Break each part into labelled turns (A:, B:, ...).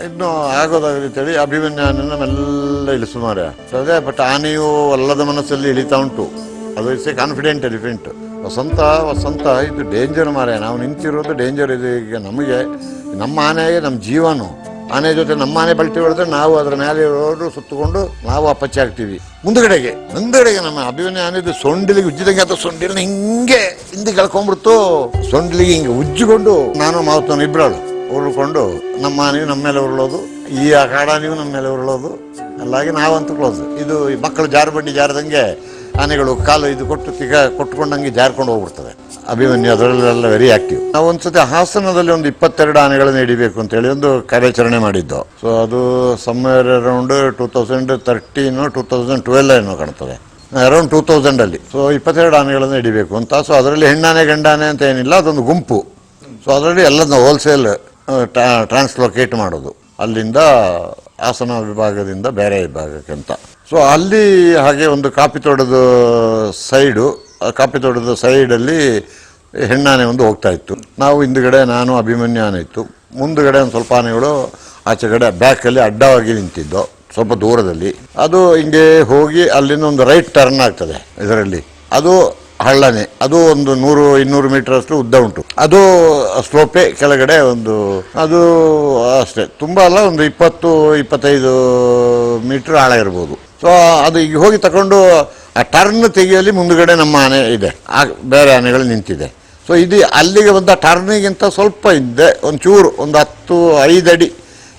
A: ಇನ್ನು ಆಗೋದಾಗಲಿ ಅಂತೇಳಿ ಅಭಿಮನ್ಯು ಆನೆಯನ್ನು ಮೆಲ್ಲ ಇಳಿಸು ಮಾರ್ರೆ. ಅದೇ ಬಟ್ ಆನೆಯು ಅಲ್ಲದ ಮನಸ್ಸಲ್ಲಿ ಇಳಿತಾ ಉಂಟು. ಅದು ಇಟ್ಸ್ ಎ ಕಾನ್ಫಿಡೆಂಟ್ ಎಲಿಫೆಂಟ್. ವಸಂತ ಇದು ಡೇಂಜರ್ ಮಾರ್ರೆ. ನಾವು ನಿಂತಿರೋದು ಡೇಂಜರ್. ಇದು ಈಗ ನಮಗೆ ನಮ್ಮ ಆನೆಗೆ ನಮ್ಮ ಜೀವನು. ಆನೆ ಜೊತೆ ನಮ್ಮ ಆನೆ ಬಲ್ಟಿ ಹೊಡೆದ್ರೆ ನಾವು ಅದರ ಮೇಲೆ ಇರೋರು ಸುತ್ತಕೊಂಡು ನಾವು ಅಪ್ಪಚ್ಚಿ ಆಗ್ತೀವಿ. ಮುಂದುಗಡೆಗೆ ನಮ್ಮ ಅಭಿಮನ್ಯು ಆನೆದು ಸೊಂಡಿಲಿಗೆ ಉಜ್ಜಿದಂಗೆ ಅಥವಾ ಸೊಂಡಿಲಿನ ಹಿಂಗೆ ಹಿಂದೆ ಕಳ್ಕೊಂಡ್ಬಿಡ್ತು. ಸೊಂಡಿಲಿಗೆ ಹಿಂಗೆ ಉಜ್ಜಿಕೊಂಡು ನಾನು ಮಾವತನ ಇಬ್ಬರಾಳು ಉರುಳ್ಕೊಂಡು ನಮ್ಮ ಆನೆಯು ನಮ್ಮ ಮೇಲೆ ಉರುಳೋದು, ಈ ಕಾಡಾನೆಯು ನಮ್ಮ ಮೇಲೆ ಉರುಳೋದು. ಅಲ್ಲಾಗಿ ನಾವಂತೂ ಕ್ಲೋಸ್. ಇದು ಮಕ್ಕಳು ಜಾರಬಂಡಿ ಜಾರದಂಗೆ ಆನೆಗಳು ಕಾಲು ಇದು ಕೊಟ್ಟುಕೊಂಡಂಗೆ ಜಾರ್ಕೊಂಡು ಹೋಗ್ಬಿಡ್ತದೆ. ಅಭಿಮನ್ಯು ಅದರಲ್ಲೆಲ್ಲ ವೆರಿ ಆಕ್ಟಿವ್. ನಾವು ಒಂದ್ಸತಿ ಹಾಸನದಲ್ಲಿ ಒಂದು 22 ಆನೆಗಳನ್ನು ಹಿಡಿಬೇಕು ಅಂತೇಳಿ ಒಂದು ಕಾರ್ಯಾಚರಣೆ ಮಾಡಿದ್ದು. ಸೊ ಅದು ಸಮ್ವೇರ್ ಅರೌಂಡ್ 2013 2012 ಏನೋ ಕಾಣ್ತದೆ, ಅರೌಂಡ್ 2000 ಸೊ 22 ಆನೆಗಳನ್ನು ಹಿಡಿಬೇಕು ಅಂತ. ಸೊ ಅದರಲ್ಲಿ ಹೆಣ್ಣಾನೆ ಗಂಡಾನೆ ಅಂತ ಏನಿಲ್ಲ, ಅದೊಂದು ಗುಂಪು. ಸೊ ಅದರಲ್ಲಿ ಎಲ್ಲದನ್ನ ಹೋಲ್ಸೇಲ್ ಟ್ರಾನ್ಸ್ಲೊಕೇಟ್ ಮಾಡೋದು ಅಲ್ಲಿಂದ ಹಾಸನ ವಿಭಾಗದಿಂದ ಬೇರೆ ವಿಭಾಗಕ್ಕೆ ಅಂತ. ಸೊ ಅಲ್ಲಿ ಹಾಗೆ ಒಂದು ಕಾಫಿ ತೋಟದ ಸೈಡಲ್ಲಿ ಹೆಣ್ಣಾನೆ ಒಂದು ಹೋಗ್ತಾ ಇತ್ತು. ನಾವು ಹಿಂದುಗಡೆ ನಾನು ಅಭಿಮನ್ಯು ಆನೆ ಇತ್ತು, ಮುಂದುಗಡೆ ಒಂದು ಸ್ವಲ್ಪ ಆನೆಗಳು ಆಚೆಗಡೆ ಬ್ಯಾಕಲ್ಲಿ ಅಡ್ಡವಾಗಿ ನಿಂತಿದ್ದು ಸ್ವಲ್ಪ ದೂರದಲ್ಲಿ. ಅದು ಹಿಂಗೆ ಹೋಗಿ ಅಲ್ಲಿಂದ ಒಂದು ರೈಟ್ ಟರ್ನ್ ಆಗ್ತದೆ. ಇದರಲ್ಲಿ ಅದು ಹಳ್ಳನೆ, ಅದು ಒಂದು 100-200 ಮೀಟರ್ ಅಷ್ಟು ಉದ್ದ ಉಂಟು. ಅದು ಸ್ಲೋಪೆ ಕೆಳಗಡೆ ಒಂದು, ಅದು ಅಷ್ಟೇ ತುಂಬ ಅಲ್ಲ, ಒಂದು 20-25 ಮೀಟರ್ ಆಳ ಇರ್ಬೋದು. ಸೊ ಅದು ಈಗ ಹೋಗಿ ತಗೊಂಡು ಆ ಟರ್ನ್ ತೆಗೆಯಲ್ಲಿ ಮುಂದುಗಡೆ ನಮ್ಮ ಆನೆ ಇದೆ, ಬೇರೆ ಆನೆಗಳು ನಿಂತಿದೆ. ಸೊ ಇದು ಅಲ್ಲಿಗೆ ಬಂದ ಟರ್ನಿಗಿಂತ ಸ್ವಲ್ಪ ಇದ್ದೆ ಒಂಚೂರು ಒಂದು 10-5 ಅಡಿ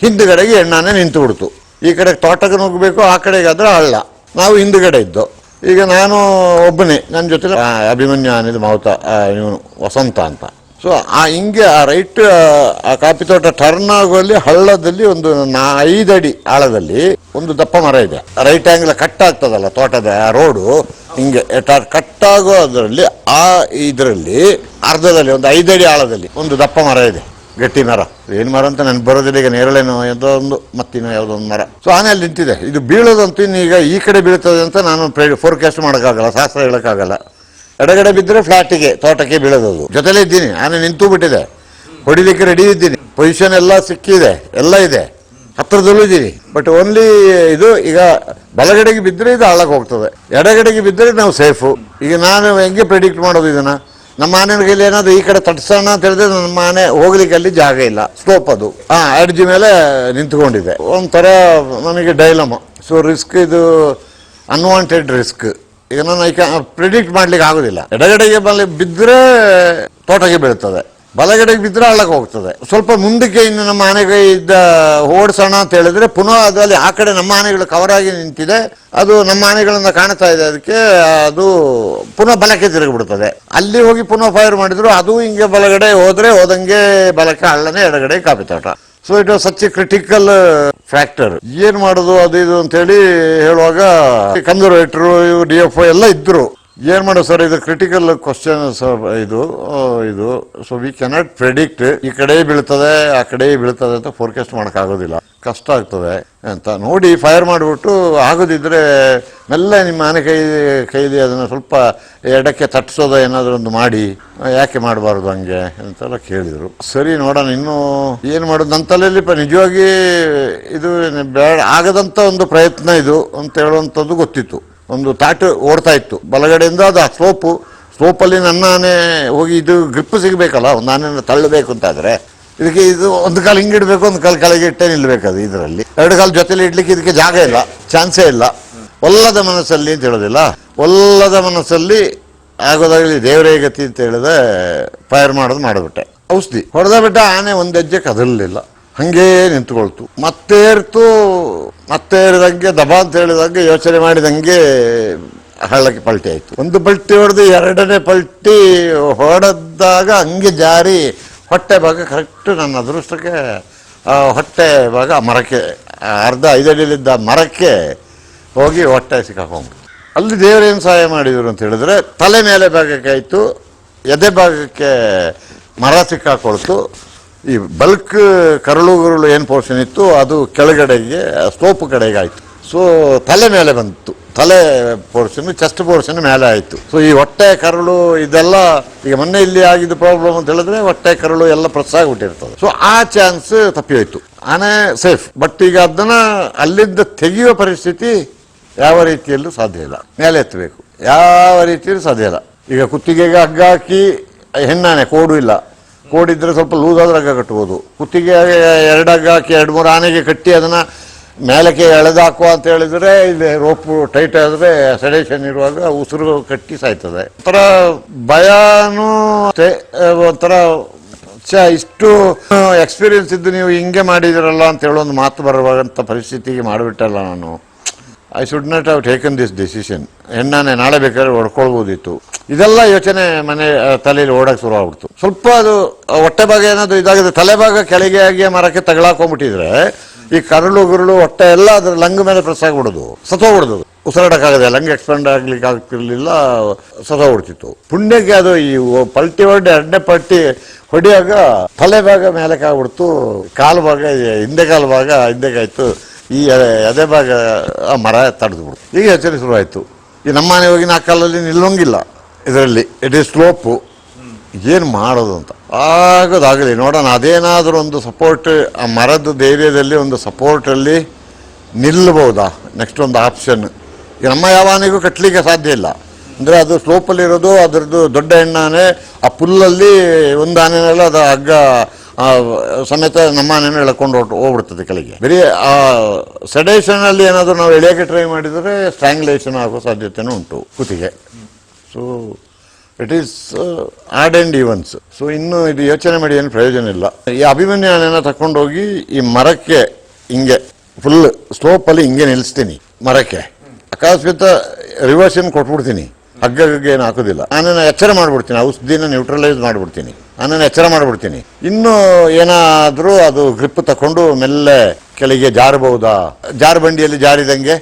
A: ಹಿಂದುಗಡೆಗೆ ಹೆಣ್ಣಾನೆ ನಿಂತು ಬಿಡ್ತು. ಈ ಕಡೆ ತೋಟಕ್ಕೆ ನುಗ್ಗಬೇಕು, ಆ ಕಡೆಗೆ ಆದ್ರೆ ಹಳ್ಳ. ನಾವು ಹಿಂದುಗಡೆ ಇದ್ದು. ಈಗ ನಾನು ಒಬ್ಬನೇ, ನನ್ನ ಜೊತೆ ಅಭಿಮನ್ಯು ಆನೆದು ಮಾವುತ ಇವನು ವಸಂತ ಅಂತ. ಸೊ ಹಿಂಗೆ ಆ ರೈಟ್ ಆ ಕಾಫಿ ತೋಟ ಟರ್ನ್ ಆಗುವಲ್ಲಿ ಹಳ್ಳದಲ್ಲಿ ಒಂದು 5 ಅಡಿ ಆಳದಲ್ಲಿ ಒಂದು ದಪ್ಪ ಮರ ಇದೆ. ರೈಟ್ ಆಂಗಲ್ ಕಟ್ ಆಗ್ತದಲ್ಲ ತೋಟದ ಆ ರೋಡು, ಹಿಂಗೆ ಕಟ್ ಆಗೋ ಅದರಲ್ಲಿ ಇದರಲ್ಲಿ ಅರ್ಧದಲ್ಲಿ ಒಂದು 5 ಅಡಿ ಆಳದಲ್ಲಿ ಒಂದು ದಪ್ಪ ಮರ ಇದೆ, ಗಟ್ಟಿ ಮರ. ಏನು ಮರ ಅಂತ ನನ್ಗೆ ಬರೋದಿಲ್ಲ ಈಗ, ನೇರಳೆನೋ ಯಾವುದೋ ಒಂದು ಮತ್ತಿನ ಯಾವುದೋ ಒಂದು ಮರ. ಸೊ ಆನೆ ಅಲ್ಲಿ ನಿಂತಿದೆ. ಇದು ಬೀಳೋದಂತೂ ಇನ್ನೀಗ ಈ ಕಡೆ ಬೀಳ್ತದೆ ಅಂತ ನಾನು ಫೋರ್ಕಾಸ್ಟ್ ಮಾಡೋಕ್ಕಾಗಲ್ಲ, ಶಾಸ್ತ್ರ ಹೇಳೋಕ್ಕಾಗಲ್ಲ. ಎಡಗಡೆ ಬಿದ್ದರೆ ಫ್ಲಾಟಿಗೆ ತೋಟಕ್ಕೆ ಬೀಳೋದು. ಜೊತೆಲೇ ಇದ್ದೀನಿ, ಆನೆ ನಿಂತು ಬಿಟ್ಟಿದೆ, ಹೊಡಿಲಿಕ್ಕೆ ರೆಡಿ ಇದ್ದೀನಿ, ಪೊಸಿಷನ್ ಎಲ್ಲ ಸಿಕ್ಕಿದೆ, ಎಲ್ಲ ಇದೆ, ಹತ್ರದಲ್ಲೂ ಇದ್ದೀನಿ. ಬಟ್ ಓನ್ಲಿ ಇದು ಈಗ ಬಲಗಡೆಗೆ ಬಿದ್ದರೆ ಇದು ಹಾಳಾಗಿ ಹೋಗ್ತದೆ, ಎಡಗಡೆಗೆ ಬಿದ್ದರೆ ನಾವು ಸೇಫು. ಈಗ ನಾನು ಹೆಂಗೆ ಪ್ರೆಡಿಕ್ಟ್ ಮಾಡೋದು ಇದನ್ನು? ನಮ್ಮ ಆನೆ ಕೈಲಿ ಏನಾದ್ರು ಈ ಕಡೆ ತಟ್ಸೋಣ ಅಂತ ಹೇಳಿದ್ರೆ ನಮ್ಮ ಆನೆ ಹೋಗ್ಲಿಕ್ಕೆ ಅಲ್ಲಿ ಜಾಗ ಇಲ್ಲ, ಸ್ಲೋಪ್ ಅದು ಅಡ್ಜಿ ಮೇಲೆ ನಿಂತ್ಕೊಂಡಿದೆ. ಒಂಥರ ನನಗೆ ಡೈಲಮ. ಸೊ ರಿಸ್ಕ್ ಇದು ಅನ್ವಾಂಟೆಡ್ ರಿಸ್ಕ್. ಈಗ ನಾನು ಪ್ರಿಡಿಕ್ಟ್ ಮಾಡ್ಲಿಕ್ಕೆ ಆಗೋದಿಲ್ಲ. ಎಡಗಡೆಗೆ ಬಿದ್ದರೆ ತೋಟಕ್ಕೆ ಬೀಳ್ತದೆ, ಬಲಗಡೆಗೆ ಬಿದ್ದರೆ ಹಳ್ಳಕ್ಕೆ ಹೋಗ್ತದೆ. ಸ್ವಲ್ಪ ಮುಂದಕ್ಕೆ ಇನ್ನು ನಮ್ಮ ಆನೆಗೆ ಇದ್ದ ಓಡಿಸೋಣ ಅಂತ ಹೇಳಿದ್ರೆ ಪುನಃ ಅದರಲ್ಲಿ ಆ ಕಡೆ ನಮ್ಮ ಆನೆಗಳು ಕವರ್ ಆಗಿ ನಿಂತಿದೆ, ಅದು ನಮ್ಮ ಆನೆಗಳಿಂದ ಕಾಣ್ತಾ ಇದೆ, ಅದಕ್ಕೆ ಅದು ಪುನಃ ಬಲಕ್ಕೆ ತಿರುಗಿಬಿಡ್ತದೆ. ಅಲ್ಲಿ ಹೋಗಿ ಪುನಃ ಫೈರ್ ಮಾಡಿದ್ರು ಅದು ಹಿಂಗೆ ಬಲಗಡೆ ಹೋದಂಗೆ ಬಲಕ್ಕೆ ಹಳ್ಳನೆ, ಎಡಗಡೆ ಕಾಫಿ ತೋಟ. So it was such A critical factor. ಏನ್ ಮಾಡೋದು ಅದು ಇದು ಅಂತ ಹೇಳಿ ಹೇಳುವಾಗ ಕನ್ಸರ್ವೇಟರು DFO ಎಲ್ಲ ಇದ್ರು. ಏನ್ ಮಾಡೋದು ಸರ್, ಇದು ಕ್ರಿಟಿಕಲ್ ಕ್ವಶನ್ ಸರ್, ಇದು ಸೊ ವಿ ಕೆನಾಟ್ ಪ್ರೆಡಿಕ್ಟ್ ಈ ಕಡೆ ಬೀಳ್ತದೆ ಆ ಕಡೆ ಬೀಳ್ತದೆ ಅಂತ ಫೋರ್ಕಾಸ್ಟ್ ಮಾಡಕ್ ಆಗೋದಿಲ್ಲ, ಕಷ್ಟ ಆಗ್ತದೆ ಅಂತ ನೋಡಿ ಫೈರ್ ಮಾಡಿಬಿಟ್ಟು ಆಗೋದಿದ್ರೆ ಮೆಲ್ಲ ನಿಮ್ಮ ಆನೆ ಕೈಲಿ ಅದನ್ನು ಸ್ವಲ್ಪ ಎಡಕ್ಕೆ ತಟ್ಟಿಸೋದ ಏನಾದರೂ ಒಂದು ಮಾಡಿ, ಯಾಕೆ ಮಾಡಬಾರ್ದು ಹಂಗೆ ಅಂತೆಲ್ಲ ಕೇಳಿದರು. ಸರಿ ನೋಡೋಣ ಇನ್ನೂ ಏನು ಮಾಡೋದು. ನನ್ನ ತಲೆಯಲ್ಲಿ ನಿಜವಾಗಿ ಇದು ಬೇಡ ಆಗದಂಥ ಒಂದು ಪ್ರಯತ್ನ ಇದು ಅಂತ ಹೇಳುವಂಥದ್ದು ಗೊತ್ತಿತ್ತು. ಒಂದು ತಾಟು ಓಡ್ತಾ ಇತ್ತು ಬಲಗಡೆಯಿಂದ, ಅದು ಆ ಸ್ಲೋಪಲ್ಲಿ ನನ್ನ ಆನೆ ಹೋಗಿ ಇದು ಗ್ರಿಪ್ ಸಿಗಬೇಕಲ್ಲ, ಒಂದು ಆನೆಯನ್ನು ತಳ್ಳಬೇಕು ಅಂತಾದರೆ ಇದಕ್ಕೆ ಇದು ಒಂದು ಕಾಲು ಹಿಂಗಿಡ್ಬೇಕು, ಒಂದು ಕಾಲು ಕೆಳಗೆ ಇಟ್ಟೇ ನಿಲ್ಬೇಕು. ಅದು ಇದರಲ್ಲಿ 2 ಕಾಲು ಜೊತೆಲಿ ಇಡ್ಲಿಕ್ಕೆ ಇದಕ್ಕೆ ಜಾಗ ಇಲ್ಲ, ಚಾನ್ಸೇ ಇಲ್ಲ. ಒಲ್ಲದ ಮನಸ್ಸಲ್ಲಿ ಅಂತ ಹೇಳೋದಿಲ್ಲ, ಒಲ್ಲದ ಮನಸ್ಸಲ್ಲಿ ಆಗೋದಾಗಲಿ ದೇವರೇ ಗತಿ ಅಂತ ಹೇಳಿದ್ರೆ ಫೈರ್ ಮಾಡಿಬಿಟ್ಟೆ. ಔಷಧಿ ಹೊಡೆದ ಬಿಟ್ಟ ಆನೆ ಒಂದು ಹೆಜ್ಜೆ ಕದಲಿಲ್ಲ, ಹಂಗೇ ನಿಂತ್ಕೊಳ್ತು. ಮತ್ತೆ ಏರಿದಂಗೆ ದಬಾ ಅಂತ ಹೇಳಿದಂಗೆ ಯೋಚನೆ ಮಾಡಿದಂಗೆ ಹಳ್ಳಕ್ಕೆ ಪಲ್ಟಿ ಆಯ್ತು. ಒಂದು ಪಲ್ಟಿ ಹೊಡೆದು 2ನೇ ಪಲ್ಟಿ ಹೊಡೆದಾಗ ಹಂಗೆ ಜಾರಿ ಹೊಟ್ಟೆ ಭಾಗ ಕರೆಕ್ಟ್ ನನ್ನ ಅದೃಷ್ಟಕ್ಕೆ ಹೊಟ್ಟೆ ಭಾಗ ಮರಕ್ಕೆ ಅರ್ಧ 5 ಅಡಿಲಿದ್ದ ಮರಕ್ಕೆ ಹೋಗಿ ಹೊಟ್ಟೆ ಸಿಕ್ಕಾಕೊಂಡ್ಬಿಟ್ಟು. ಅಲ್ಲಿ ದೇವರೇನು ಸಹಾಯ ಮಾಡಿದರು ಅಂತ ಹೇಳಿದ್ರೆ ತಲೆ ಮೇಲೆ ಭಾಗಕ್ಕೆ ಆಯಿತು, ಎದೆ ಭಾಗಕ್ಕೆ ಮರ ಸಿಕ್ಕಾಕೊಳ್ತು. ಈ ಬಲ್ಕ್ ಕರಳು ಏನು ಪೋರ್ಷನ್ ಇತ್ತು ಅದು ಕೆಳಗಡೆಗೆ ಸ್ಲೋಪ್ ಕಡೆಗೆ ಆಯಿತು. ಸೊ ತಲೆ ಮೇಲೆ ಬಂತು, ತಲೆ ಪೋರ್ಷನ್ ಚೆಸ್ಟ್ ಪೋರ್ಷನ್ ಮೇಲೆ ಆಯಿತು. ಸೊ ಈ ಹೊಟ್ಟೆ ಕರಳು ಇದೆಲ್ಲ ಈಗ ಮೊನ್ನೆ ಇಲ್ಲಿ ಆಗಿದ್ದು ಪ್ರಾಬ್ಲಮ್ ಅಂತ ಹೇಳಿದ್ರೆ ಹೊಟ್ಟೆ ಕರಳು ಎಲ್ಲ ಪ್ರೆಸ್ ಆಗಿಬಿಟ್ಟಿರ್ತದೆ. ಸೊ ಆ ಚಾನ್ಸ್ ತಪ್ಪಿ ಹೋಯ್ತು. ಆನೆ ಸೇಫ್. ಬಟ್ ಈಗ ಅದನ್ನ ಅಲ್ಲಿಂದ ತೆಗೆಯುವ ಪರಿಸ್ಥಿತಿ ಯಾವ ರೀತಿಯಲ್ಲೂ ಸಾಧ್ಯ ಇಲ್ಲ. ಮೇಲೆ ಎತ್ತಬೇಕು, ಯಾವ ರೀತಿಯಲ್ಲೂ ಸಾಧ್ಯ ಇಲ್ಲ. ಈಗ ಕುತ್ತಿಗೆಗೆ ಹಗ್ಗ ಹಾಕಿ ಹೆಣ್ಣಾನೆ, ಕೋಡು ಇಲ್ಲ, ಕೋಡಿದ್ರೆ ಸ್ವಲ್ಪ ಲೂಸ್ ಆದ್ರೆ ಹಗ್ಗ ಕಟ್ಬೋದು. ಕುತ್ತಿಗೆ 2 ಹಗ್ಗ ಹಾಕಿ 2-3 ಆನೆಗೆ ಕಟ್ಟಿ ಅದನ್ನ ಮೇಲಕ್ಕೆ ಎಳೆದಾಕುವ ಅಂತ ಹೇಳಿದ್ರೆ ಇಲ್ಲಿ ರೋಪು ಟೈಟ್ ಆದರೆ ಸೆಡೇಷನ್ ಇರುವಾಗ ಉಸಿರು ಕಟ್ಟಿ ಸಾಯ್ತದೆ. ಒಂಥರ ಭಯನೂ ಒಂಥರ ಇಷ್ಟು ಎಕ್ಸ್ಪೀರಿಯನ್ಸ್ ಇದ್ದು ನೀವು ಹಿಂಗೆ ಮಾಡಿದಿರಲ್ಲ ಅಂತ ಹೇಳೋ ಒಂದು ಮಾತು ಬರುವಂಥ ಪರಿಸ್ಥಿತಿಗೆ ಮಾಡಿಬಿಟ್ಟಲ್ಲ ನಾನು. I should not have taken this decision. ಹೆಣ್ಣಾನೆ ನಾಳೆ ಬೇಕಾದ್ರೆ ಹೊಡ್ಕೊಳ್ಬೋದಿತ್ತು. ಇದೆಲ್ಲ ಯೋಚನೆ ತಲೆಯಲ್ಲಿ ಓಡಕ್ಕೆ ಶುರು ಆಗ್ಬಿಡ್ತು. ಸ್ವಲ್ಪ ಅದು ಹೊಟ್ಟೆ ಭಾಗ ಏನಾದ್ರು ಇದಾಗಿದೆ, ತಲೆ ಭಾಗ ಕೆಳಗೆ ಆಗಿ ಮರಕ್ಕೆ ತಗಲಾಕೊಂಡ್ಬಿಟ್ಟಿದ್ರೆ ಈ ಕರಳು ಹೊಟ್ಟೆ ಎಲ್ಲ ಅದ್ರ ಲಂಗ್ ಮೇಲೆ ಪ್ರೆಸ್ ಆಗಿಬಿಡೋದು, ಸತ್ತೋಗ್ಬಿಡೋದು. ಉಸಿರಾಡಕ್ಕಾಗದೆ, ಲಂಗ್ ಎಕ್ಸ್ಪೆಂಡ್ ಆಗ್ಲಿಕ್ಕೆ ಆಗ್ತಿರ್ಲಿಲ್ಲ, ಸತ್ತೋಗ್ಬಿಡ್ತಿತ್ತು. ಪುಣ್ಯಕ್ಕೆ ಅದು ಈ ಪಲ್ಟಿ ಹೊಡೆ 2ನೇ ಪಟ್ಟಿ ಹೊಡೆಯುವಾಗ ತಲೆ ಭಾಗ ಮೇಲಕ್ಕೆ ಆಗ್ಬಿಡ್ತು, ಕಾಲು ಭಾಗ ಕಾಲು ಭಾಗ ಹಿಂದೆಗಾಯ್ತು, ಈ ಎದೆ ಭಾಗ ಆ ಮರ ತಡೆದ್ಬಿಡ್ತು. ಈಗ ಯೋಚನೆ ಶುರುವಾಯಿತು. ಈ ನಮ್ಮ ಮನೆ ಹೋಗಿ 4 ಕಾಲಲ್ಲಿ ನಿಲ್ಲೋಂಗಿಲ್ಲ, ಇದರಲ್ಲಿ ಇಟ್ ಈಸ್ ಸ್ಲೋಪು, ಏನು ಮಾಡೋದು ಅಂತ. ಆಗೋದಾಗಲಿ ನೋಡೋಣ, ಅದೇನಾದರೂ ಒಂದು ಸಪೋರ್ಟ್, ಆ ಮರದ ಧೈರ್ಯದಲ್ಲಿ ಒಂದು ಸಪೋರ್ಟಲ್ಲಿ ನಿಲ್ಲಬಹುದಾ, ನೆಕ್ಸ್ಟ್ ಒಂದು ಆಪ್ಷನ್. ಈಗ ನಮ್ಮ ಯಾವ ಆನೆಗೂ ಕಟ್ಟಲಿಕ್ಕೆ ಸಾಧ್ಯ ಇಲ್ಲ, ಅಂದರೆ ಅದು ಸ್ಲೋಪಲ್ಲಿರೋದು, ಅದರದ್ದು ದೊಡ್ಡ ಹೆಣ್ಣಾನೆ, ಆ ಪುಲ್ಲಲ್ಲಿ ಒಂದು ಆನೆನೆಲ್ಲ ಅದು ಹಗ್ಗ ಸಮೇತ ನಮ್ಮ ಆನೆನೂ ಎಳ್ಕೊಂಡು ಹೋಗ್ಬಿಡ್ತದೆ ಕೆಳಗೆ. ಬರೀ ಆ ಸೆಡೇಷನಲ್ಲಿ ಏನಾದರೂ ನಾವು ಎಳೆಯೋಕ್ಕೆ ಟ್ರೈ ಮಾಡಿದರೆ ಸ್ಟ್ರ್ಯಾಂಗ್ಯುಲೇಷನ್ ಆಗೋ ಸಾಧ್ಯತೆಯೂ ಉಂಟು ಕುತ್ತಿಗೆ. So it is odd and evens. So ಇನ್ನು ಇದು ಯೋಚನೆ ಮಾಡಿ ಏನು ಪ್ರಯೋಜನ ಇಲ್ಲ. ಈ ಅಭಿಮನ್ಯು ಆನೆನ ತಗೊಂಡೋಗಿ ಈ ಮರಕ್ಕೆ ಹಿಂಗೆ ಫುಲ್ ಸ್ಲೋಪಲ್ಲಿ ಹಿಂಗೆ ನಿಲ್ಲಿಸ್ತೀನಿ, ಮರಕ್ಕೆ ಅಕಸ್ಮಾತ್ ರಿವರ್ಷನ್ ಕೊಟ್ಬಿಡ್ತೀನಿ, ಹಗ್ಗಗೆ ಏನು ಹಾಕೋದಿಲ್ಲ. ನಾನೇನು ಎಚ್ಚರ ಮಾಡಿಬಿಡ್ತೀನಿ, ಔಷಧಿನ ನ್ಯೂಟ್ರಲೈಸ್ ಮಾಡಿಬಿಡ್ತೀನಿ, ನಾನೇನು ಎಚ್ಚರ ಮಾಡಿಬಿಡ್ತೀನಿ. ಇನ್ನೂ ಏನಾದರೂ ಅದು ಗ್ರಿಪ್ ತಗೊಂಡು ಮೆಲ್ಲೆ ಕೆಳಗೆ ಜಾರಬಹುದಾ, ಜಾರಬಂಡಿಯಲ್ಲಿ ಜಾರಿದಂಗೆ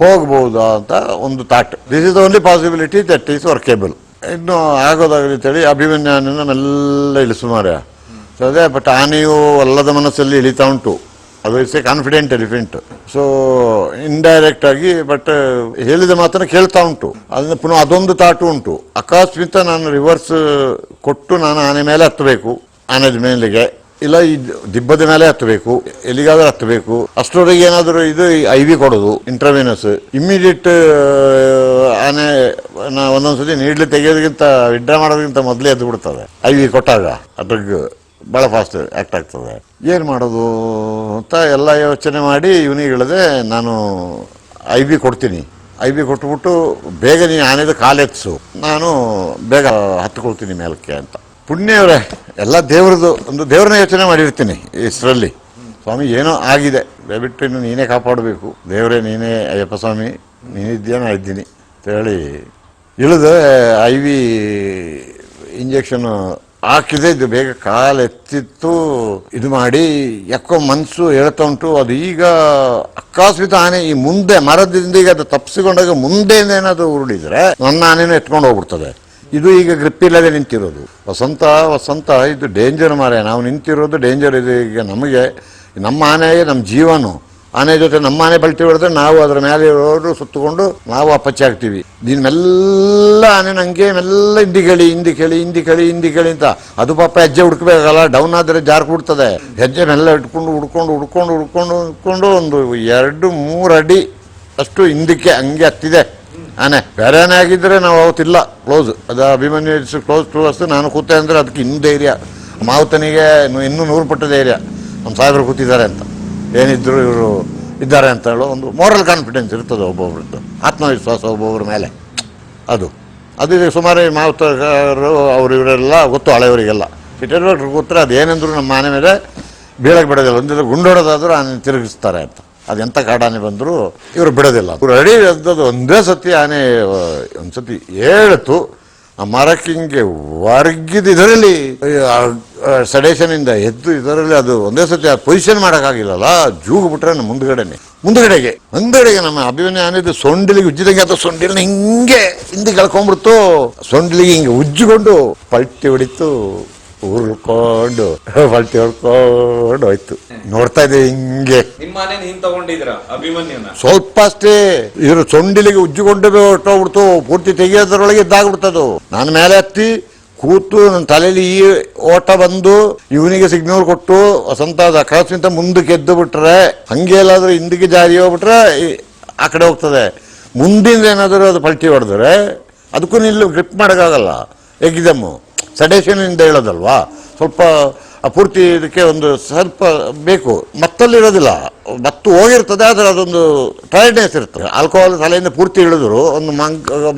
A: ಹೋಗ್ಬಹುದಾ ಅಂತ ಒಂದು thought. This is the only possibility that is ವರ್ಕೇಬಲ್. ಇನ್ನು ಆಗೋದಾಗಲಿ ಅಂತೇಳಿ ಅಭಿಮನ್ಯು ಆನೆನ ಮೆಲ್ಲ ಇಳಿಸು ಮಾರ್ಯ. ಸೊ ಅದೇ, ಬಟ್ ಆನೆಯು ಅಲ್ಲದ ಮನಸ್ಸಲ್ಲಿ ಇಳಿತಾ ಉಂಟು, ಅದು it's A confident elephant. So indirect ಆಗಿ ಬಟ್ ಹೇಳಿದ ಮಾತನ್ನು ಕೇಳ್ತಾ ಉಂಟು. ಅದನ್ನ ಪುನಃ ಅದೊಂದು ತಾಟು ಉಂಟು. ಅಕಸ್ಮಾತ್ ನಾನು ರಿವರ್ಸ್ ಕೊಟ್ಟು ನಾನು ಆನೆ ಮೇಲೆ ಹತ್ತಬೇಕು, ಆನೆದ ಮೇಲೆಗೆ ಇಲ್ಲ ಈ ದಿಬ್ಬದ ಮೇಲೆ ಹತ್ತಬೇಕು, ಎಲ್ಲಿಗಾದ್ರೂ ಹತ್ತಬೇಕು, ಅಷ್ಟರವರೆಗೆ ಏನಾದರೂ ಇದು IV ಕೊಡೋದು ಇಂಟ್ರಾವಿನಸ್ ಇಮ್ಮಿಡಿಯೇಟ್. ಆನೆ ಒಂದೊಂದ್ಸತಿ ನೀಡ್ಲಿ ತೆಗೆಯೋದಕ್ಕಿಂತ ವಿಡ್ರಾ ಮಾಡೋದಕ್ಕಿಂತ ಮೊದಲೇ ಎದ್ದು ಬಿಡ್ತದೆ IV ಕೊಟ್ಟಾಗ. ಆ ಡ್ರಗ್ ಭಾಳ ಫಾಸ್ಟ್ ಆ್ಯಕ್ಟ್ ಆಗ್ತದೆ. ಏನು ಮಾಡೋದು ಅಂತ ಎಲ್ಲ ಯೋಚನೆ ಮಾಡಿ ಇವನಿಗೆ ಹೇಳಿದೆ, ನಾನು IV ಕೊಡ್ತೀನಿ, IV ಕೊಟ್ಬಿಟ್ಟು ಬೇಗ ನೀನು ಆನೆದು ಕಾಲೆತ್ಸು, ನಾನು ಬೇಗ ಹತ್ಕೊಳ್ತೀನಿ ಮೇಲಕ್ಕೆ ಅಂತ. ಪುಣ್ಯವರೇ, ಎಲ್ಲ ದೇವ್ರದ್ದು, ಒಂದು ದೇವ್ರನ್ನ ಯೋಚನೆ ಮಾಡಿರ್ತೀನಿ ಇಷ್ಟರಲ್ಲಿ. ಸ್ವಾಮಿ ಏನೋ ಆಗಿದೆ, ದಯವಿಟ್ಟು ಇನ್ನು ನೀನೇ ಕಾಪಾಡಬೇಕು, ದೇವರೇ ನೀನೇ, ಅಯ್ಯಪ್ಪ ಸ್ವಾಮಿ ನೀನಿದ್ದೀಯ, ನಾ ಇದ್ದೀನಿ ಅಂತ ಹೇಳಿ ಇಳಿದು IV ಇಂಜೆಕ್ಷನ್ ಹಾಕಿದೆ. ಇದು ಬೇಗ ಕಾಲೆತ್ತಿತ್ತು, ಇದು ಮಾಡಿ ಯಾಕೋ ಮನಸ್ಸು ಹೇಳ್ತಾ ಉಂಟು. ಅದು ಈಗ ಅಕಸ್ಮಾತ್ ಆನೆ ಈ ಮುಂದೆ ಮರದಿಂದ ಈಗ ಅದು ತಪ್ಪಿಸಿಕೊಂಡಾಗ ಮುಂದೆಯಿಂದ ಏನಾದರೂ ಉರುಳಿದ್ರೆ ನನ್ನ ಆನೆನೂ ಎತ್ಕೊಂಡು ಹೋಗ್ಬಿಡ್ತದೆ. ಇದು ಈಗ ಗ್ರಿಪ್ ಇಲ್ಲದೆ ನಿಂತಿರೋದು. ವಸಂತ ಇದು ಡೇಂಜರ್ ಮಾರೆ. ನಾವು ನಿಂತಿರೋದು ಡೇಂಜರ್ ಇದೆ. ಈಗ ನಮಗೆ ನಮ್ಮ ಆನೆಗೆ ನಮ್ಮ ಜೀವನು, ಆನೆ ಜೊತೆ ನಮ್ಮ ಆನೆ ಬಲ್ಟಿ ಹೊಡೆದ್ರೆ ನಾವು ಅದರ ಮೇಲೆ ಇರೋರು ಸುತ್ತಕೊಂಡು ನಾವು ಅಪ್ಪಚ್ಚಿ ಆಗ್ತೀವಿ. ನೀನು ಮೆಲ್ಲ ಆನೆ ನಂಗೆ ಮೆಲ್ಲ ಹಿಂದಿ ಕೇಳಿ ಅಂತ. ಅದು ಪಾಪ ಹೆಜ್ಜೆ ಹುಡ್ಕಬೇಕಲ್ಲ, ಡೌನ್ ಆದರೆ ಜಾರ್ಕೊಡ್ತದೆ. ಹೆಜ್ಜೆ ಮೆಲ್ಲ ಹುಡ್ಕೊಂಡು ಒಂದು 2-3 ಅಡಿ ಅಷ್ಟು ಹಿಂದಕ್ಕೆ ಹಂಗೆ ಹತ್ತಿದೆ ಆನೆ. ಬೇರೆ ಆನೆ ಆಗಿದ್ರೆ ನಾವು ಅವತ್ತಿಲ್ಲ, ಕ್ಲೋಸ್. ಅದು ಅಭಿಮನ್ಯು ಕ್ಲೋಸ್ ಟು ಅಷ್ಟು. ನಾನು ಕೂತೆ ಅಂದರೆ ಅದಕ್ಕೆ ಇನ್ನೂ ಧೈರ್ಯ, ಮಾವುತನಿಗೆ ಇನ್ನೂ 100 ಪಟ್ಟು ಧೈರ್ಯ. ನಮ್ಮ ಸಾಹೇಬರು ಕೂತಿದ್ದಾರೆ ಅಂತ, ಏನಿದ್ರು ಇವರು ಇದ್ದಾರೆ ಅಂತ ಹೇಳೋ ಒಂದು ಮೋರಲ್ ಕಾನ್ಫಿಡೆನ್ಸ್ ಇರ್ತದೆ ಒಬ್ಬೊಬ್ರದ್ದು, ಆತ್ಮವಿಶ್ವಾಸ ಒಬ್ಬೊಬ್ಬರ ಮೇಲೆ. ಅದು ಸುಮಾರು ಮಾವುತರು ಅವರು ಇವರೆಲ್ಲ ಗೊತ್ತು, ಹಳೆಯವರಿಗೆಲ್ಲ. ಸಿಟಿಯವ್ರಿಗೆ ಗೊತ್ತರೆ ಅದು ಏನೆಂದ್ರು ನಮ್ಮ ಆನೆ ಮೇಲೆ ಬೀಳಕ್ಕೆ ಬಿಡೋದಿಲ್ಲ. ಒಂದಿದ್ರೆ ಗುಂಡೋಡೋದಾದ್ರೂ ಆನೆ ತಿರುಗಿಸ್ತಾರೆ ಅಂತ. ಅದೆಂಥ ಕಾಡಾನೆ ಬಂದರೂ ಇವರು ಬಿಡೋದಿಲ್ಲ. ಇವರು ರೆಡಿ ಎದ್ದದು ಒಂದೇ ಸತಿ ಆನೆ ಒಂದ್ಸತಿ ಹೇಳ್ತು, ಆ ಮರಕ್ಕೆ ಹಿಂಗೆ ವರ್ಗಿದ್ದು ಇದರಲ್ಲಿ ಸಡೇಷನಿಂದ ಎದ್ದು ಇದರಲ್ಲಿ ಅದು ಒಂದೇ ಸತಿ ಪೊಸಿಷನ್ ಮಾಡೋಕ್ಕಾಗಿಲ್ಲಲ್ಲ, ಜೂಗು ಬಿಟ್ರೆ ಮುಂದುಗಡೆಗೆ ನಮ್ಮ ಅಭಿಮನ್ಯು ಆನೆದು ಸೊಂಡಿಲಿಗೆ ಉಜ್ಜಿದಂಗೆ ಅಥವಾ ಸೊಂಡಿಲಿನ ಹಿಂಗೆ ಹಿಂದೆ ಕೆಳ್ಕೊಂಡ್ಬಿಡ್ತು. ಸೊಂಡಿಲಿಗೆ ಹಿಂಗೆ ಉಜ್ಜಿಕೊಂಡು ಪಲ್ಟಿ ಹೊಡಿತು, ಉರ್ಕೊಂಡು ಪಲ್ಟಿ ಹೊಡ್ಕೊಂಡು ಹೋಯ್ತು. ನೋಡ್ತಾ ಇದ್ದೆ ಹಿಂಗೆ. ಸ್ವಲ್ಪ ಅಷ್ಟೇ, ಇವರು ಸೊಂಡಿಲಿಗೆ ಉಜ್ಜಿಕೊಂಡು ಹೊಟ್ಟೋಗ್ಬಿಡ್ತು, ಪೂರ್ತಿ ತೆಗಿಯೋದ್ರೊಳಗೆ ಇದ್ದಾಗ್ಬಿಡ್ತದು. ನಾನು ಮೇಲೆ ಹತ್ತಿ ಕೂತು ನನ್ನ ತಲೆಯಲ್ಲಿ ಈ ಓಟ ಬಂದು ಇವನಿಗೆ ಸಿಗ್ನಲ್ ಕೊಟ್ಟು ವಸಂತ ಅಕಸ್ಮಿತ ಮುಂದಕ್ಕೆ ಎದ್ದು ಬಿಟ್ರೆ ಹಂಗೆ ಎಲ್ಲಾದ್ರೂ ಹಿಂದಿಗೆ ಜಾರಿ ಹೋಗ್ಬಿಟ್ರೆ ಆ ಕಡೆ ಹೋಗ್ತದೆ. ಮುಂದಿಂದ ಏನಾದರೂ ಅದು ಪಲ್ಟಿ ಹೊಡೆದ್ರೆ ಅದಕ್ಕೂ ನಿಲ್ಲು ಗ್ರಿಪ್ ಮಾಡೋಕ್ಕಾಗಲ್ಲ. ಎಕ್ದಮ್ಮು ಸಡೇಷನಿಂದ ಹೇಳೋದಲ್ವಾ, ಸ್ವಲ್ಪ ಪೂರ್ತಿ ಇದಕ್ಕೆ ಒಂದು ಸ್ವಲ್ಪ ಬೇಕು. ಮತ್ತಲ್ಲಿರೋದಿಲ್ಲ, ಮತ್ತು ಹೋಗಿರ್ತದೆ, ಆದರೆ ಅದೊಂದು ಟೈರ್ಡ್ನೆಸ್ ಇರ್ತದೆ. ಆಲ್ಕೋಹಾಲ್ ತಲೆಯಿಂದ ಪೂರ್ತಿ ಇಳಿದ್ರು ಒಂದು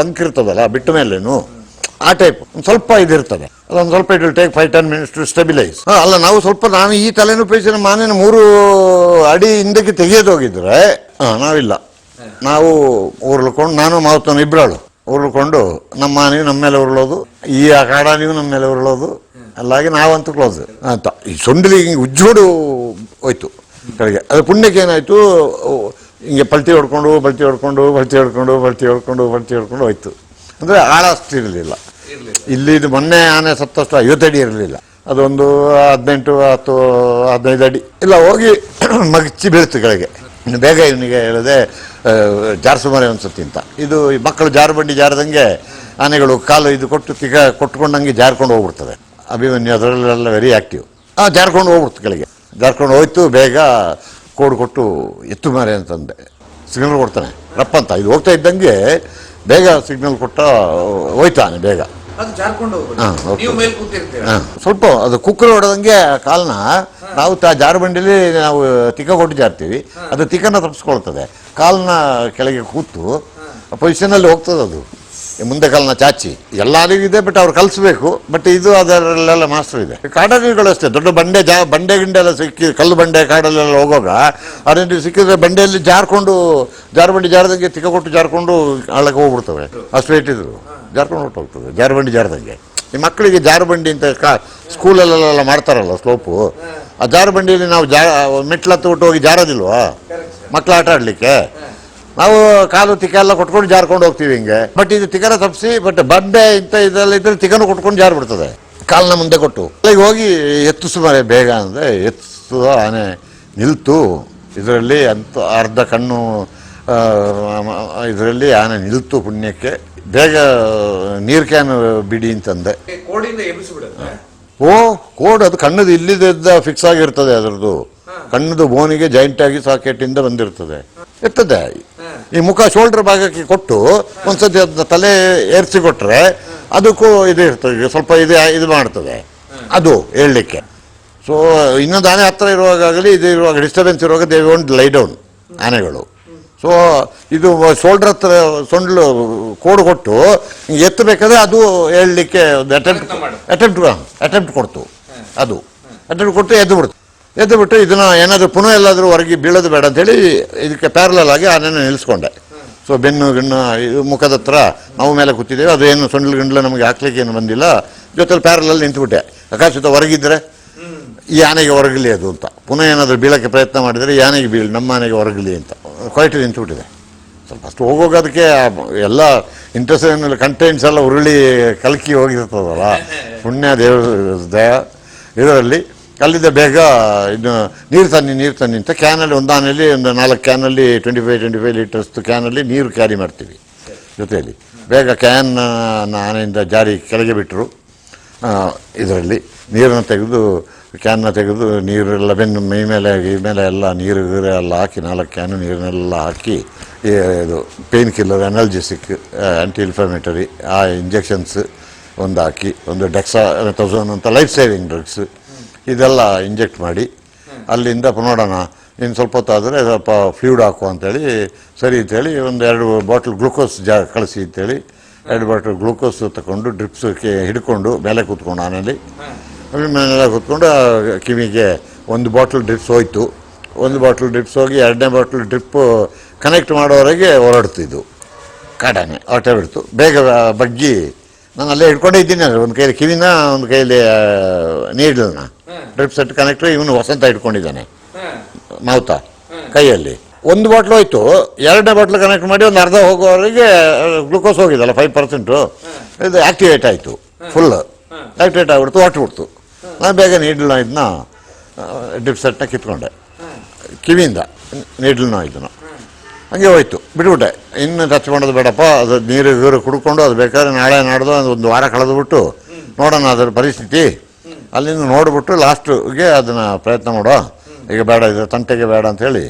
A: ಬಂಕ್ ಇರ್ತದಲ್ಲ ಬಿಟ್ಟ ಮೇಲೇನು, ಆ ಟೈಪ್ ಒಂದು ಸ್ವಲ್ಪ ಇದಿರ್ತದೆ. ಅದೊಂದು ಸ್ವಲ್ಪ it will take 5-10 minutes to stabilise. ನಾನು ನಾನು ಈ ತಲೆನೂ ಪೇಸಿನ ಮಾನೇನ 3 ಅಡಿ ಹಿಂದಕ್ಕೆ ತೆಗೆಯೋದು ಹೋಗಿದ್ರೆ ನಾವಿಲ್ಲ, ನಾವು ಉರುಳ್ಕೊಂಡು, ನಾನು ಮಾವತನ ಇಬ್ಬರಾಳು ಉರುಳ್ಕೊಂಡು ನಮ್ಮ ನೀವು ನಮ್ಮ ಮೇಲೆ ಉರುಳೋದು, ಈ ಅಖಾಡ ನೀವು ನಮ್ಮ ಮೇಲೆ ಉರುಳೋದು, ಅಲ್ಲಾಗಿ ನಾವಂತೂ ಕ್ಲೋಸ್ ಅಂತ. ಈ ಸೊಂಡಿಲಿ ಹಿಂಗೆ ಉಜ್ಜೋಡು ಹೋಯ್ತು ಕೆಳಗೆ. ಅದು ಪುಣ್ಯಕ್ಕೆ ಏನಾಯ್ತು, ಹಿಂಗೆ ಪಲ್ಟಿ ಹೊಡ್ಕೊಂಡು ಹೋಯ್ತು. ಅಂದರೆ ಆಳ ಅಷ್ಟು ಇರಲಿಲ್ಲ. ಇಲ್ಲಿ ಇದು ಮೊನ್ನೆ ಆನೆ ಸತ್ತಷ್ಟು 50 ಅಡಿ ಇರಲಿಲ್ಲ, ಅದೊಂದು 18-15 ಅಡಿ ಇಲ್ಲ ಹೋಗಿ ಮಗಚಿ ಬೀಳ್ತು ಕೆಳಗೆ. ಇನ್ನು ಬೇಗ ಇವನಿಗೆ ಹೇಳಿದೆ ಜಾರ್ಸುಮಾರೆ ಅನ್ಸುತ್ತೆ ಅಂತ. ಇದು ಮಕ್ಕಳು ಜಾರುಬಂಡಿ ಜಾರದಂಗೆ ಆನೆಗಳು ಕಾಲು ಇದು ಕೊಟ್ಕೊಂಡಂಗೆ ಜಾರ್ಕೊಂಡು ಹೋಗ್ಬಿಡ್ತದೆ. ಅಭಿಮನ್ಯು ಅದರಲ್ಲೆಲ್ಲ ವೆರಿ ಆ್ಯಕ್ಟಿವ್. ಜಾರ್ಕೊಂಡು ಹೋಗ್ಬಿಡ್ತು ಕೆಳಗೆ. ಜಾರ್ಕೊಂಡು ಹೋಯ್ತು. ಬೇಗ ಕೋಡ್ ಕೊಟ್ಟು ಎತ್ತು ಮಾರೆ ಅಂತಂದೆ. ಸಿಗ್ನಲ್ ಕೊಡ್ತಾನೆ ರಪ್ಪಂತ. ಇದು ಹೋಗ್ತಾ ಇದ್ದಂಗೆ ಬೇಗ ಸಿಗ್ನಲ್ ಕೊಟ್ಟ ಹೋಯ್ತಾನೆ ಬೇಗ. ಸ್ವಲ್ಪ ಅದು ಕುಕ್ಕರ್ ಹೊಡೆದಂಗೆ ಕಾಲನ್ನ ನಾವು ಜಾರುಬಂಡಿಲಿ ನಾವು ತಿಕ್ಕ ಕೊಟ್ಟು ಜಾರ್ತೀವಿ, ಅದು ತಿಕ್ಕನ ತಪ್ಪಿಸ್ಕೊಳ್ತದೆ. ಕಾಲನ್ನ ಕೆಳಗೆ ಕೂತು ಪೊಸಿಷನಲ್ಲಿ ಹೋಗ್ತದೆ. ಅದು ಮುಂದೆ ಕಾಲನ್ನ ಚಾಚಿ ಎಲ್ಲರಿಗೂ ಇದೆ, ಬಟ್ ಅವ್ರು ಕಲಿಸ್ಬೇಕು. ಬಟ್ ಇದು ಅದರಲ್ಲೆಲ್ಲ ಮಾಸ್ಟರ್ ಇದೆ. ಕಾಡಾನೆಗಳು ಅಷ್ಟೇ, ದೊಡ್ಡ ಬಂಡೆ ಗಿಂಡೆ ಎಲ್ಲ ಸಿಕ್ಕಿ, ಕಲ್ಲು ಬಂಡೆ ಕಾಡಲ್ಲೆಲ್ಲ ಹೋಗುವಾಗ ಅವ್ರೇನು ಸಿಕ್ಕಿದ್ರೆ ಬಂಡೆಯಲ್ಲಿ ಜಾರುಬಂಡಿ ಜಾರದಂಗೆ ತಿಕ್ಕ ಕೊಟ್ಟು ಜಾರ್ಕೊಂಡು ಹಳ್ಳಕ್ಕೆ ಹೋಗ್ಬಿಡ್ತವೆ. ಅಷ್ಟು ವೇಟ್ ಇದ್ರು ಜಾರ್ಕೊಂಡು ಹೊಟ್ಟೋಗ್ತದೆ ಜಾರುಬಂಡಿ ಜಾರದಂಗೆ. ಈ ಮಕ್ಕಳಿಗೆ ಜಾರುಬಂಡಿ ಅಂತ ಸ್ಕೂಲಲ್ಲೆಲ್ಲ ಮಾಡ್ತಾರಲ್ಲ ಸ್ಲೋಪು, ಆ ಜಾರುಬಂಡಿಯಲ್ಲಿ ನಾವು ಮೆಟ್ಲತ್ತು ಬಿಟ್ಟು ಹೋಗಿ ಜಾರೋದಿಲ್ವಾ ಮಕ್ಕಳು ಆಟ ಆಡಲಿಕ್ಕೆ? ನಾವು ಕಾಲು ತಿಕ್ಕ ಎಲ್ಲ ಕೊಟ್ಕೊಂಡು ಜಾರ್ಕೊಂಡು ಹೋಗ್ತೀವಿ ಹಿಂಗೆ. ಬಟ್ ಇದು ತಿಕ್ಕನ ತಪ್ಪಿಸಿ, ಬಟ್ ಬಂಡೆ ಇಂಥ ಇದೆಲ್ಲ ಇದ್ರೆ ತಿಕ್ಕನು ಕೊಟ್ಕೊಂಡು ಜಾರು ಬಿಡ್ತದೆ ಕಾಲನ್ನ ಮುಂದೆ ಕೊಟ್ಟು. ಅಲ್ಲಿಗೆ ಹೋಗಿ ಎತ್ತಿಸು ಮರೆ ಬೇಗ ಅಂದರೆ ಎತ್ತು ಆನೆ ನಿಲ್ತು. ಇದರಲ್ಲಿ ಅಂತ ಅರ್ಧ ಕಣ್ಣು ಇದರಲ್ಲಿ ಆನೆ ನಿಲ್ತು ಪುಣ್ಯಕ್ಕೆ. ಬೇಗ ನೀರು ಕ್ಯಾನ್ ಬಿಡಿ ಅಂತಂದೆ. ಕೋಡ್ ಅದು ಕಣ್ಣದು ಇಲ್ಲಿದ್ದ ಫಿಕ್ಸ್ ಆಗಿರ್ತದೆ. ಅದರದ್ದು ಕಣ್ಣದು ಬೋನಿಗೆ ಜಾಯಿಂಟ್ ಆಗಿ ಸಾಕೆಟಿಂದ ಬಂದಿರ್ತದೆ. ಎತ್ತದೆ ಈ ಮುಖ ಶೋಲ್ಡರ್ ಭಾಗಕ್ಕೆ ಕೊಟ್ಟು ಒಂದ್ಸತಿ ಅದನ್ನ ತಲೆ ಏರಿಸಿ ಕೊಟ್ರೆ ಅದಕ್ಕೂ ಇದು ಇರ್ತದೆ, ಸ್ವಲ್ಪ ಇದು ಮಾಡ್ತದೆ ಅದು ಹೇಳಲಿಕ್ಕೆ. ಸೊ ಇನ್ನೊಂದು ಆನೆ ಹತ್ರ ಇರುವಾಗಲಿ ಇದು ಇರುವಾಗ ಡಿಸ್ಟರ್ಬೆನ್ಸ್ ಇರುವಾಗ ದೇ ವೋಂಟ್ ಲೈ ಡೌನ್ ಆನೆಗಳು. ಸೊ ಇದು ಶೋಲ್ಡರ್ ಹತ್ರ ಸೊಂಡ್ಲು ಕೋಡು ಕೊಟ್ಟು ಎತ್ತಬೇಕಾದ್ರೆ ಅದು ಹೇಳಲಿಕ್ಕೆ ಒಂದು ಅಟೆಂಪ್ಟ್ ಕೊಡ್ತು. ಅದು ಅಟೆಂಪ್ಟ್ ಕೊಟ್ಟು ಎದ್ದು ಬಿಟ್ಟು ಇದನ್ನು ಏನಾದರೂ ಪುನಃ ಎಲ್ಲಾದರೂ ಹೊರಗೆ ಬೀಳೋದು ಬೇಡ ಅಂತೇಳಿ ಇದಕ್ಕೆ ಪ್ಯಾರಲಲ್ ಆಗಿ ಆನೆನ ನಿಲ್ಲಿಸ್ಕೊಂಡೆ. ಸೊ ಬೆನ್ನು ಇದು ಮುಖದ ಹತ್ರ ನಾವು ಮೇಲೆ ಕೂತಿದ್ದೇವೆ. ಅದು ಏನು ಸೊಂಡ್ಲು ಗಿಂಡ್ಲು ನಮಗೆ ಹಾಕ್ಲಿಕ್ಕೆ ಏನು ಬಂದಿಲ್ಲ. ಜೊತೆಲಿ ಪ್ಯಾರಲಲ್ಲಿ ನಿಂತುಬಿಟ್ಟೆ. ಅಕಸ್ಮಾತ್ ಹೊರಗಿದ್ರೆ ಈ ಆನೆಗೆ ಹೊರಗಲಿ ಅದು ಅಂತ. ಪುನಃ ಏನಾದರೂ ಬೀಳೋಕ್ಕೆ ಪ್ರಯತ್ನ ಮಾಡಿದರೆ ಈ ಆನೆಗೆ ನಮ್ಮ ಆನೆಗೆ ಹೊರಗಲಿ ಅಂತ ಕ್ವೈಟ್ ನಿಂತುಬಿಟ್ಟಿದೆ. ಸ್ವಲ್ಪ ಅಷ್ಟು ಹೋಗೋದಕ್ಕೆ ಎಲ್ಲ ಇಂಟ್ರೆಸ್ಟ್ ಕಂಟೆಂಟ್ಸ್ ಎಲ್ಲ ಉರುಳಿ ಕಲಕಿ ಹೋಗಿರ್ತದಲ್ಲ, ಪುಣ್ಯ ದೇವರ ದಯ. ಇದರಲ್ಲಿ ಅಲ್ಲಿಂದ ಬೇಗ ಇನ್ನು ನೀರು ತನ್ನಿ ಅಂತ ಕ್ಯಾನಲ್ಲಿ ಒಂದು ಆನೆಯಲ್ಲಿ ಒಂದು 4 ಕ್ಯಾನಲ್ಲಿ 25 ಲೀಟರ್ಸ್ ಕ್ಯಾನಲ್ಲಿ ನೀರು ಕ್ಯಾರಿ ಮಾಡ್ತೀವಿ ಜೊತೆಯಲ್ಲಿ. ಬೇಗ ಕ್ಯಾನ್ ಆನೆಯಿಂದ ಜಾರಿ ಕೆಳಗೆ ಬಿಟ್ಟರು. ಇದರಲ್ಲಿ ನೀರನ್ನು ತೆಗೆದು ನೀರೆಲ್ಲ ಬೆನ್ನು ಮೈ ಮೇಲೆ ಎಲ್ಲ ನೀರು ಎಲ್ಲ ಹಾಕಿ 4 ಕ್ಯಾನು ನೀರನ್ನೆಲ್ಲ ಹಾಕಿ ಇದು ಪೇನ್ ಕಿಲ್ಲರ್, ಅನಲ್ಜೆಸಿಕ್, ಆ್ಯಂಟಿ ಇನ್ಫ್ಲಮೇಟರಿ ಆ ಇಂಜೆಕ್ಷನ್ಸ್ ಒಂದು ಹಾಕಿ, ಒಂದು ಡೆಕ್ಸಾಮೆಥಾಸೋನ್ ಅಂತ ಲೈಫ್ ಸೇವಿಂಗ್ ಡ್ರಗ್ಸ್ ಇದೆಲ್ಲ ಇಂಜೆಕ್ಟ್ ಮಾಡಿ ಅಲ್ಲಿಂದ ನೋಡೋಣ ಇನ್ನು ಸ್ವಲ್ಪ ಹೊತ್ತಾದರೆ ಸ್ವಲ್ಪ ಫ್ಲೂಯಿಡ್ ಹಾಕು ಅಂತೇಳಿ ಸರಿ ಅಂತೇಳಿ ಒಂದು 2 ಬಾಟಲ್ ಗ್ಲೂಕೋಸ್ ಕಳಿಸಿ ಅಂತೇಳಿ 2 ಬಾಟಲ್ ಗ್ಲೂಕೋಸ್ ತಗೊಂಡು ಡ್ರಿಪ್ಸ್ಗೆ ಹಿಡ್ಕೊಂಡು ಮೇಲೆ ಕೂತ್ಕೊಂಡು ಆನೆಯಲ್ಲಿ ಮೇಲೆ ಕೂತ್ಕೊಂಡು ಕಿವಿಗೆ 1 ಬಾಟಲ್ ಡ್ರಿಪ್ಸ್ ಹೋಯ್ತು. 1 ಬಾಟಲ್ ಡ್ರಿಪ್ಸ್ ಹೋಗಿ 2ನೇ ಬಾಟಲ್ ಡ್ರಿಪ್ಪು ಕನೆಕ್ಟ್ ಮಾಡೋವರೆಗೆ ಹೊರಡ್ತಿದ್ದು ಕಾಡಾನೆ ಹೊಟ್ಟೆ ಬಿಡ್ತು. ಬೇಗ ಬಗ್ಗಿ ನಾನು ಅಲ್ಲೇ ಹಿಡ್ಕೊಂಡೇ ಇದ್ದೀನಿ. ಅಂದರೆ ಒಂದು ಕೈಲಿ ಕಿವಿನ, ಒಂದು ಕೈಲಿ ನೀಡಲನ್ನ ಡ್ರಿಪ್ ಸೆಟ್ ಕನೆಕ್ಟ್ರ್ ಇವನು ವಸಂತ ಇಟ್ಕೊಂಡಿದ್ದಾನೆ ಮಾವುತ ಕೈಯಲ್ಲಿ. 1 ಬಾಟ್ಲು ಹೋಯ್ತು. 2ನೇ ಬಾಟ್ಲು ಕನೆಕ್ಟ್ ಮಾಡಿ ಒಂದು ಅರ್ಧ ಹೋಗೋವರೆಗೆ ಗ್ಲೂಕೋಸ್ ಹೋಗಿದ್ದಲ್ಲ 5% ಇದು ಆ್ಯಕ್ಟಿವೇಟ್ ಆಯಿತು. ಫುಲ್ ಆ್ಯಕ್ಟಿವೇಟ್ ಆಗಿಬಿಡ್ತು, ಹೊಟ್ಟುಬಿಡ್ತು. ನಾನು ಬೇಗ ನೀಡಲ್ನ ಇದನ್ನ ಡ್ರಿಪ್ ಸೆಟ್ನ ಕಿತ್ಕೊಂಡೆ ಕಿವಿಯಿಂದ. ನೀಡಲ್ನ ಇದನ್ನು ಹಂಗೆ ಹೋಯ್ತು, ಬಿಟ್ಬಿಟ್ಟೆ. ಇನ್ನು ಟಚ್ ಮಾಡೋದು ಬೇಡಪ್ಪ, ಅದು ನೀರು ಕುಡ್ಕೊಂಡು ಅದು ಬೇಕಾದ್ರೆ ನಾಳೆ ನಾಡ್ದು 1 ವಾರ ಕಳೆದುಬಿಟ್ಟು ನೋಡೋಣ ಅದರ ಪರಿಸ್ಥಿತಿ, ಅಲ್ಲಿಂದ ನೋಡ್ಬಿಟ್ಟು ಲಾಸ್ಟ್ಗೆ ಅದನ್ನು ಪ್ರಯತ್ನ ಮಾಡೋ, ಈಗ ಬೇಡ ಇದು ತಂಟೆಗೆ ಬೇಡ ಅಂತ ಹೇಳಿ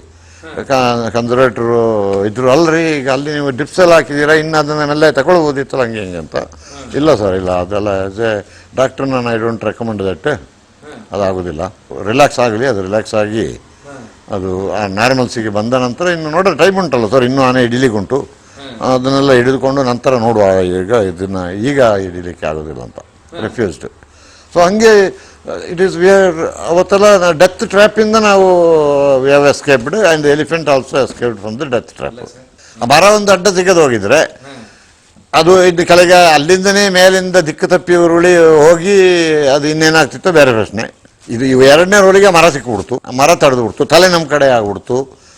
A: ಕನ್ಸರ್ವೇಟ್ರು ಇದ್ರು ಅಲ್ರಿ, ಈಗ ಅಲ್ಲಿ ನೀವು ಡ್ರಿಪ್ಸ್ ಎಲ್ಲ ಹಾಕಿದ್ದೀರಾ, ಇನ್ನು ಅದನ್ನು ಮೆಲ್ಲ ತಗೊಳ್ಬೋದಿತ್ತಲ್ಲ ಹಂಗೆ ಹಿಂಗೆ ಅಂತ. ಇಲ್ಲ ಸರ್, ಇಲ್ಲ ಅದೆಲ್ಲ ಆಸ್ ಎ ಡಾಕ್ಟ್ರ್ ನಾನು ಐ ಡೋಂಟ್ ರೆಕಮೆಂಡ್ ದಟ್, ಅದಾಗೋದಿಲ್ಲ. ರಿಲ್ಯಾಕ್ಸ್ ಆಗಲಿ, ಅದು ರಿಲ್ಯಾಕ್ಸ್ ಆಗಿ ಅದು ಆ ನಾರ್ಮಲ್ಸಿಗೆ ಬಂದ ನಂತರ ಇನ್ನು ನೋಡೋ ಟೈಮ್ ಉಂಟಲ್ಲ ಸರ್, ಇನ್ನೂ ಆನೆ ಹಿಡಿಲಿಕ್ಕುಂಟು, ಅದನ್ನೆಲ್ಲ ಹಿಡಿದುಕೊಂಡು ನಂತರ ನೋಡುವ, ಈಗ ಇದನ್ನು ಈಗ ಹಿಡಿಲಿಕ್ಕೆ ಆಗೋದಿಲ್ಲ ಅಂತ ರಿಫ್ಯೂಸ್ಡ್. ಸೊ ಹಂಗೆ ಇಟ್ ಈಸ್ ಅವತ್ತೆಲ್ಲ ಡೆತ್ ಟ್ರ್ಯಾಪಿಂದ ನಾವು we have escaped and elephant also escaped from the death trap. ಮರ ಒಂದು ಅಡ್ಡ ಸಿಗದು ಹೋಗಿದ್ರೆ ಅದು ಇನ್ನು ಕೆಳಗೆ ಅಲ್ಲಿಂದನೇ ಮೇಲಿಂದ ದಿಕ್ಕು ತಪ್ಪಿ ಉರುಳಿ ಹೋಗಿ ಅದು ಇನ್ನೇನಾಗ್ತಿತ್ತು ಬೇರೆ ಪ್ರಶ್ನೆ. ಇವು ಎರಡನೇ ರೋಲಿಗೆ ಮರ ಸಿಕ್ಕಿಬಿಡ್ತು, ಮರ ತಡೆದು ಬಿಡ್ತು, ತಲೆ ನಮ್ಮ ಕಡೆ ಆಗ್ಬಿಡ್ತು,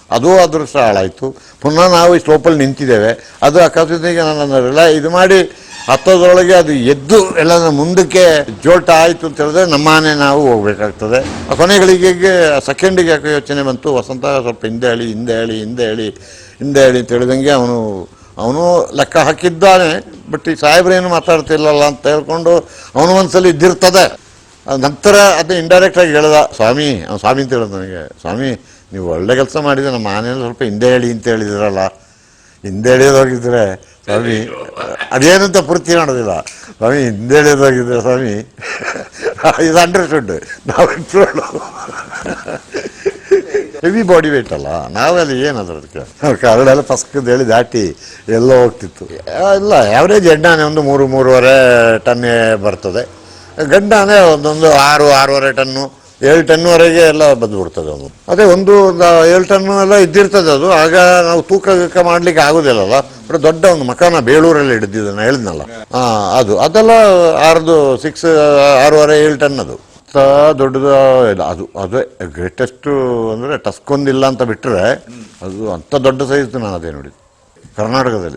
A: ಅದು ಅದೃಷ್ಟ ಹಾಳಾಯಿತು. ಪುನಃ ನಾವು ಈ ಸ್ಲೋಪಲ್ಲಿ ನಿಂತಿದ್ದೇವೆ, ಅದು ಅಕಸ್ಮಾತಿಗೆ ನನ್ನ ಇದು ಮಾಡಿ ಹತ್ತೋದ್ರೊಳಗೆ ಅದು ಎದ್ದು ಎಲ್ಲ ಮುಂದಕ್ಕೆ ಜೋಲ್ಟ ಆಯಿತು ಅಂತ ಹೇಳಿದ್ರೆ ನಮ್ಮನೆ ನಾವು ಹೋಗ್ಬೇಕಾಗ್ತದೆ. ಆ ಕೊನೆಗಳಿಗೆ ಸೆಕೆಂಡಿಗೆ ಯಾಕೆ ಯೋಚನೆ ಬಂತು, ವಸಂತ ಸ್ವಲ್ಪ ಹಿಂದೆ ಹೇಳಿ ಅಂತ ಹೇಳಿದಂಗೆ ಅವನು ಲೆಕ್ಕ ಹಾಕಿದ್ದಾನೆ, ಬಟ್ ಈ ಸಾಹೇಬ್ರೇನು ಮಾತಾಡ್ತಿಲ್ಲಲ್ಲ ಅಂತ ಹೇಳ್ಕೊಂಡು ಅವನು ಒಂದ್ಸಲ ಇದ್ದಿರ್ತದೆ. ನಂತರ ಅದು ಇಂಡೈರೆಕ್ಟಾಗಿ ಹೇಳ್ದ, ಸ್ವಾಮಿ ಅಂತ ಹೇಳೋದು ನನಗೆ, ಸ್ವಾಮಿ ನೀವು ಒಳ್ಳೆ ಕೆಲಸ ಮಾಡಿದ್ರೆ ನಮ್ಮ ಮನೆಯಲ್ಲಿ ಸ್ವಲ್ಪ ಹಿಂದೆ ಹೇಳಿ ಅಂತ ಹೇಳಿದ್ರಲ್ಲ, ಹಿಂದೆ ಎಳೆಯೋದೋಗಿದ್ರೆ ಸ್ವಾಮಿ ಅದೇನಂತ ಪೂರ್ತಿ ಮಾಡೋದಿಲ್ಲ, ಸ್ವಾಮಿ ಹಿಂದೆ ಎಳೆಯೋದೋಗಿದ್ರೆ ಸ್ವಾಮಿ ಇದು ಅಂಡರ್ಸ್ಟುಡ್, ನಾವು ಇಟ್ಕೊಳ್ಳು ಹೆವಿ ಬಾಡಿ ವೇಟ್ ಅಲ್ಲ ನಾವೆಲ್ಲ ಏನದು ಅದಕ್ಕೆ ಕರಡೆಲ್ಲ ಪಸ್ಕದ ಹೇಳಿ ದಾಟಿ ಎಲ್ಲೋ ಹೋಗ್ತಿತ್ತು. ಇಲ್ಲ ಆ್ಯಾವ್ರೇಜ್ ಹೆಣ್ಣಾನೆ ಒಂದು 3-3.5 ಟನ್ನೇ ಬರ್ತದೆ, ಗಂಡಾನೆ ಒಂದೊಂದು 6-6.5 ಟನ್ನು 7 ಟನ್ವರೆಗೆ ಎಲ್ಲ ಬಂದುಬಿಡ್ತದೆ. ಅದು ಅದೇ ಒಂದು 7 ಟನ್ನು ಎಲ್ಲ ಇದ್ದಿರ್ತದೆ. ಅದು ಆಗ ನಾವು ತೂಕ ಮಾಡಲಿಕ್ಕೆ ಆಗೋದಿಲ್ಲಲ್ಲ, ಬಟ್ ದೊಡ್ಡ ಒಂದು ಮಕಾನ ಬೇಳೂರಲ್ಲಿ ಹಿಡಿದಿದ್ದು ನಾನು ಹೇಳಿದ್ನಲ್ಲ, ಅದೆಲ್ಲ 6.5-7 ಟನ್. ಅದು ದೊಡ್ಡದು ಇಲ್ಲ, ಅದೇ ಗ್ರೇಟೆಸ್ಟು ಅಂದರೆ ಟಸ್ಕೊಂದಿಲ್ಲ ಅಂತ ಬಿಟ್ಟರೆ ಅದು ಅಂಥ ದೊಡ್ಡ ಸೈಜ್ ನಾನು ಅದೇ ನೋಡಿದ್ದು ಕರ್ನಾಟಕದಲ್ಲಿ.